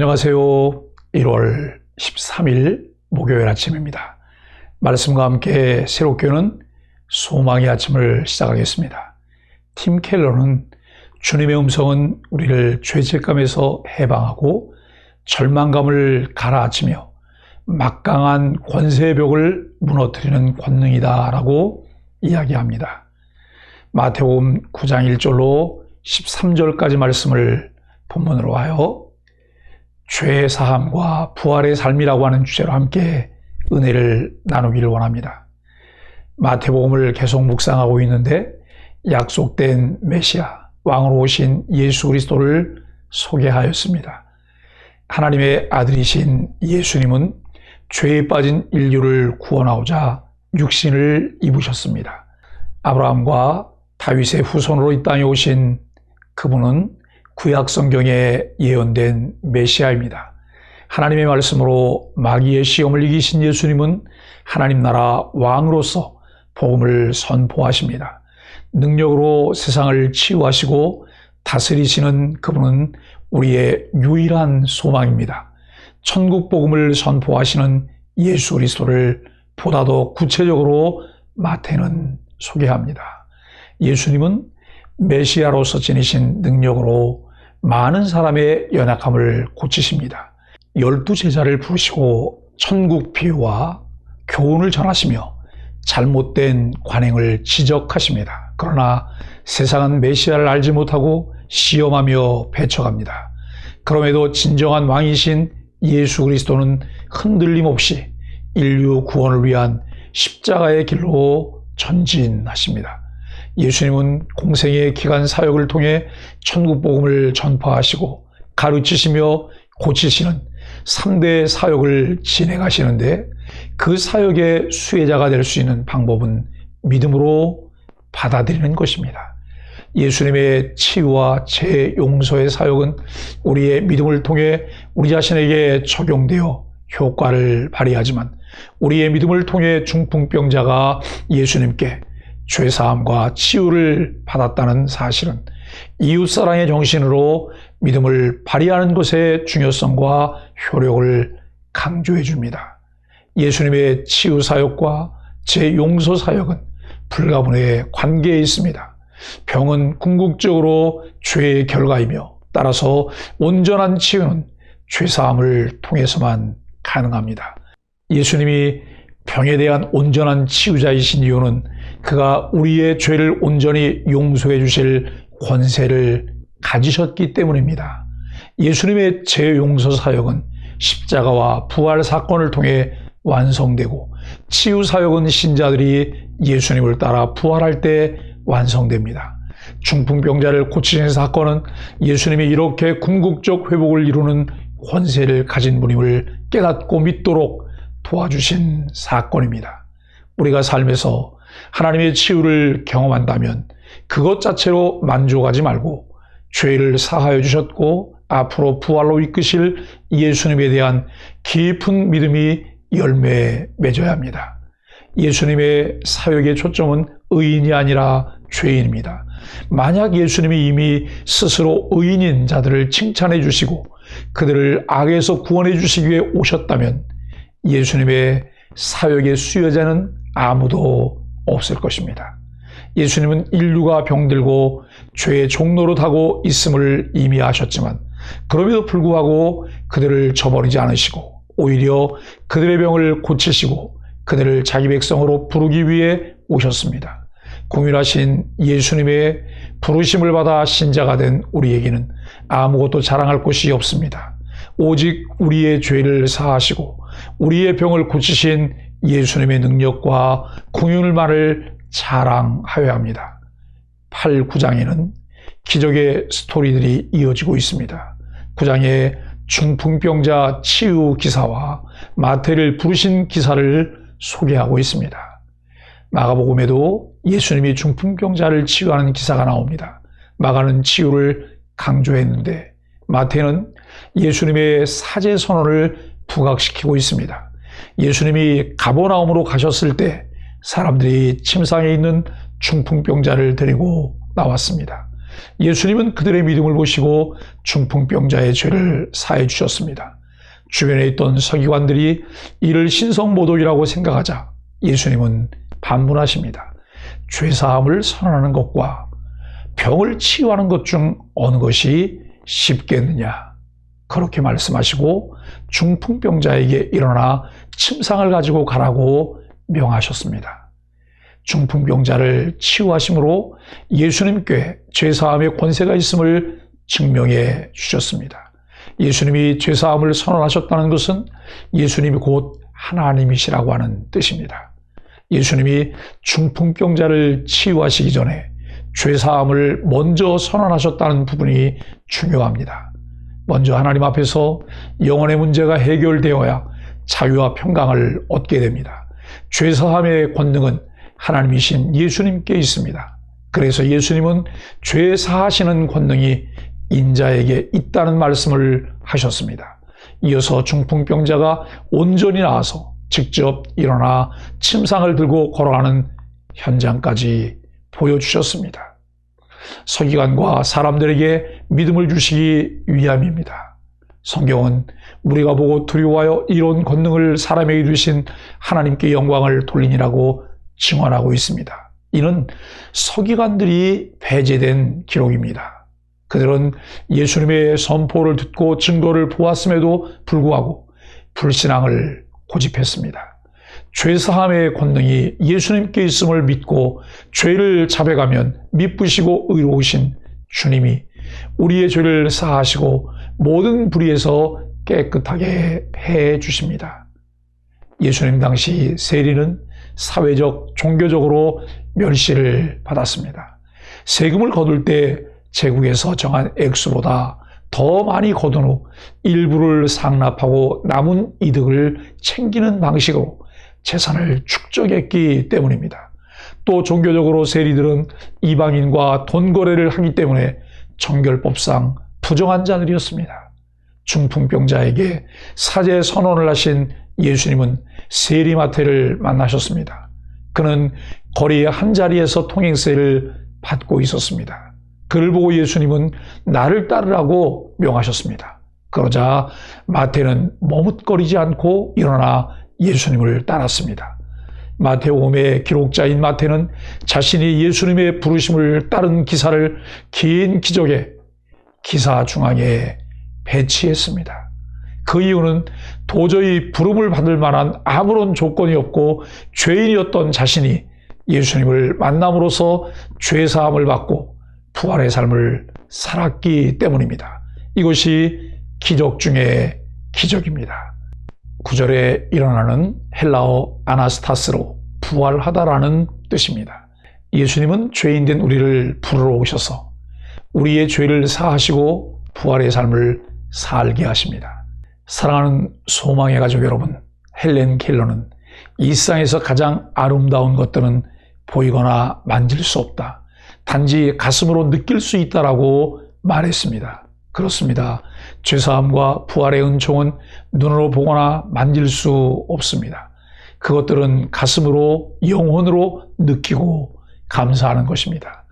안녕하세요. 1월 13일 목요일 아침입니다. 말씀과 함께 새롭게 오는 소망의 아침을 시작하겠습니다. 팀 켈러는 주님의 음성은 우리를 죄책감에서 해방하고 절망감을 가라앉히며 막강한 권세의 벽을 무너뜨리는 권능이다 라고 이야기합니다. 마태복음 9장 1절로 13절까지 말씀을 본문으로 하여 죄의 사함과 부활의 삶이라고 하는 주제로 함께 은혜를 나누기를 원합니다. 마태복음을 계속 묵상하고 있는데 약속된 메시아, 왕으로 오신 예수 그리스도를 소개하였습니다. 하나님의 아들이신 예수님은 죄에 빠진 인류를 구원하고자 육신을 입으셨습니다. 아브라함과 다윗의 후손으로 이 땅에 오신 그분은 구약 성경에 예언된 메시아입니다. 하나님의 말씀으로 마귀의 시험을 이기신 예수님은 하나님 나라 왕으로서 복음을 선포하십니다. 능력으로 세상을 치유하시고 다스리시는 그분은 우리의 유일한 소망입니다. 천국 복음을 선포하시는 예수 그리스도를 보다 더 구체적으로 마태는 소개합니다. 예수님은 메시아로서 지니신 능력으로 많은 사람의 연약함을 고치십니다. 12제자를 부르시고 천국 비유와 교훈을 전하시며 잘못된 관행을 지적하십니다. 그러나 세상은 메시아를 알지 못하고 시험하며 배척합니다. 그럼에도 진정한 왕이신 예수 그리스도는 흔들림 없이 인류 구원을 위한 십자가의 길로 전진하십니다. 예수님은 공생의 기간 사역을 통해 천국 복음을 전파하시고 가르치시며 고치시는 3대 사역을 진행하시는데 그 사역의 수혜자가 될 수 있는 방법은 믿음으로 받아들이는 것입니다. 예수님의 치유와 죄 용서의 사역은 우리의 믿음을 통해 우리 자신에게 적용되어 효과를 발휘하지만 우리의 믿음을 통해 중풍병자가 예수님께 죄사함과 치유를 받았다는 사실은 이웃사랑의 정신으로 믿음을 발휘하는 것의 중요성과 효력을 강조해 줍니다. 예수님의 치유 사역과 죄 용서 사역은 불가분의 관계에 있습니다. 병은 궁극적으로 죄의 결과이며 따라서 온전한 치유는 죄사함을 통해서만 가능합니다. 예수님이 병에 대한 온전한 치유자이신 이유는 그가 우리의 죄를 온전히 용서해 주실 권세를 가지셨기 때문입니다. 예수님의 죄 용서 사역은 십자가와 부활 사건을 통해 완성되고 치유 사역은 신자들이 예수님을 따라 부활할 때 완성됩니다. 중풍병자를 고치신 사건은 예수님이 이렇게 궁극적 회복을 이루는 권세를 가진 분임을 깨닫고 믿도록 도와주신 사건입니다. 우리가 삶에서 하나님의 치유를 경험한다면 그것 자체로 만족하지 말고 죄를 사하여 주셨고 앞으로 부활로 이끄실 예수님에 대한 깊은 믿음이 열매에 맺어야 합니다. 예수님의 사역의 초점은 의인이 아니라 죄인입니다. 만약 예수님이 이미 스스로 의인인 자들을 칭찬해 주시고 그들을 악에서 구원해 주시기 위해 오셨다면 예수님의 사역의 수혜자는 아무도 없을 것입니다. 예수님은 인류가 병들고 죄의 종로로 타고 있음을 이미 아셨지만 그럼에도 불구하고 그들을 저버리지 않으시고 오히려 그들의 병을 고치시고 그들을 자기 백성으로 부르기 위해 오셨습니다. 공율하신 예수님의 부르심을 받아 신자가 된 우리에게는 아무것도 자랑할 것이 없습니다. 오직 우리의 죄를 사하시고 우리의 병을 고치신 예수님의 능력과 공율만을 자랑하여야 합니다. 8, 9장에는 기적의 스토리들이 이어지고 있습니다. 9장에 중풍병자 치유 기사와 마태를 부르신 기사를 소개하고 있습니다. 마가복음에도 예수님이 중풍병자를 치유하는 기사가 나옵니다. 마가는 치유를 강조했는데 마태는 예수님의 사제 선언을 부각시키고 있습니다. 예수님이 가버나움으로 가셨을 때 사람들이 침상에 있는 중풍병자를 데리고 나왔습니다. 예수님은 그들의 믿음을 보시고 중풍병자의 죄를 사해 주셨습니다. 주변에 있던 서기관들이 이를 신성모독이라고 생각하자 예수님은 반문하십니다. 죄사함을 선언하는 것과 병을 치유하는 것 중 어느 것이 쉽겠느냐? 그렇게 말씀하시고 중풍병자에게 일어나 침상을 가지고 가라고 명하셨습니다. 중풍병자를 치유하심으로 예수님께 죄사함의 권세가 있음을 증명해 주셨습니다. 예수님이 죄사함을 선언하셨다는 것은 예수님이 곧 하나님이시라고 하는 뜻입니다. 예수님이 중풍병자를 치유하시기 전에 죄사함을 먼저 선언하셨다는 부분이 중요합니다. 먼저 하나님 앞에서 영혼의 문제가 해결되어야 자유와 평강을 얻게 됩니다. 죄사함의 권능은 하나님이신 예수님께 있습니다. 그래서 예수님은 죄 사하시는 권능이 인자에게 있다는 말씀을 하셨습니다. 이어서 중풍병자가 온전히 나아서 직접 일어나 침상을 들고 걸어가는 현장까지 보여주셨습니다. 서기관과 사람들에게 믿음을 주시기 위함입니다. 성경은 우리가 보고 두려워하여 이런 권능을 사람에게 주신 하나님께 영광을 돌리니라고 증언하고 있습니다. 이는 서기관들이 배제된 기록입니다. 그들은 예수님의 선포를 듣고 증거를 보았음에도 불구하고 불신앙을 고집했습니다. 죄사함의 권능이 예수님께 있음을 믿고 죄를 자백하면 미쁘시고 의로우신 주님이 우리의 죄를 사하시고 모든 불의에서 깨끗하게 해 주십니다. 예수님 당시 세리는 사회적, 종교적으로 멸시를 받았습니다. 세금을 거둘 때 제국에서 정한 액수보다 더 많이 거둔 후 일부를 상납하고 남은 이득을 챙기는 방식으로 재산을 축적했기 때문입니다. 또 종교적으로 세리들은 이방인과 돈 거래를 하기 때문에 정결법상 부정한 자들이었습니다. 중풍병자에게 사죄 선언을 하신 예수님은 세리마태를 만나셨습니다. 그는 거리의 한자리에서 통행세를 받고 있었습니다. 그를 보고 예수님은 나를 따르라고 명하셨습니다. 그러자 마태는 머뭇거리지 않고 일어나 예수님을 따랐습니다. 마태복음의 기록자인 마태는 자신이 예수님의 부르심을 따른 기사를 긴 기적의 기사 중앙에 배치했습니다. 그 이유는 도저히 부름을 받을 만한 아무런 조건이 없고 죄인이었던 자신이 예수님을 만남으로써 죄사함을 받고 부활의 삶을 살았기 때문입니다. 이것이 기적 중의 기적입니다. 9절에 일어나는 헬라어 아나스타스로 부활하다라는 뜻입니다. 예수님은 죄인된 우리를 부르러 오셔서 우리의 죄를 사하시고 부활의 삶을 살게 하십니다. 사랑하는 소망의 가족 여러분, 헬렌 켈러는 이 세상에서 가장 아름다운 것들은 보이거나 만질 수 없다. 단지 가슴으로 느낄 수 있다라고 말했습니다. 그렇습니다. 죄사함과 부활의 은총은 눈으로 보거나 만질 수 없습니다. 그것들은 가슴으로, 영혼으로 느끼고 감사하는 것입니다.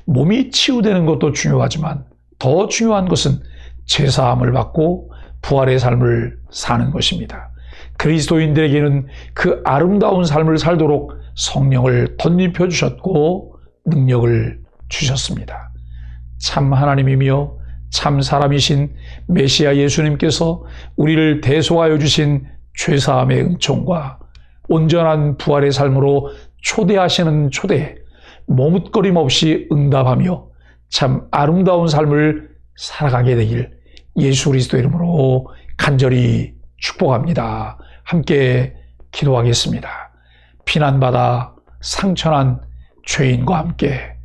몸이 치유되는 것도 중요하지만 더 중요한 것은 죄사함을 받고 부활의 삶을 사는 것입니다. 그리스도인들에게는 그 아름다운 삶을 살도록 성령을 덧입혀 주셨고 능력을 주셨습니다. 참 하나님이며 참 사람이신 메시아 예수님께서 우리를 대속하여 주신 죄사함의 은총과 온전한 부활의 삶으로 초대하시는 초대에 머뭇거림 없이 응답하며 참 아름다운 삶을 살아가게 되길 예수 그리스도 이름으로 간절히 축복합니다. 함께 기도하겠습니다. 피난받아 상처난 죄인과 함께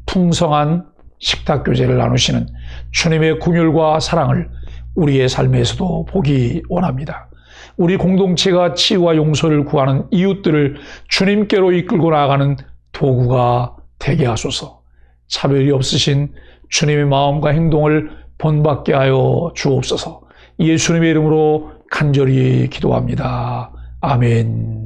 풍성한 식탁교제를 나누시는 주님의 긍휼과 사랑을 우리의 삶에서도 보기 원합니다. 우리 공동체가 치유와 용서를 구하는 이웃들을 주님께로 이끌고 나아가는 도구가 되게 하소서. 차별이 없으신 주님의 마음과 행동을 본받게 하여 주옵소서. 예수님의 이름으로 간절히 기도합니다. 아멘.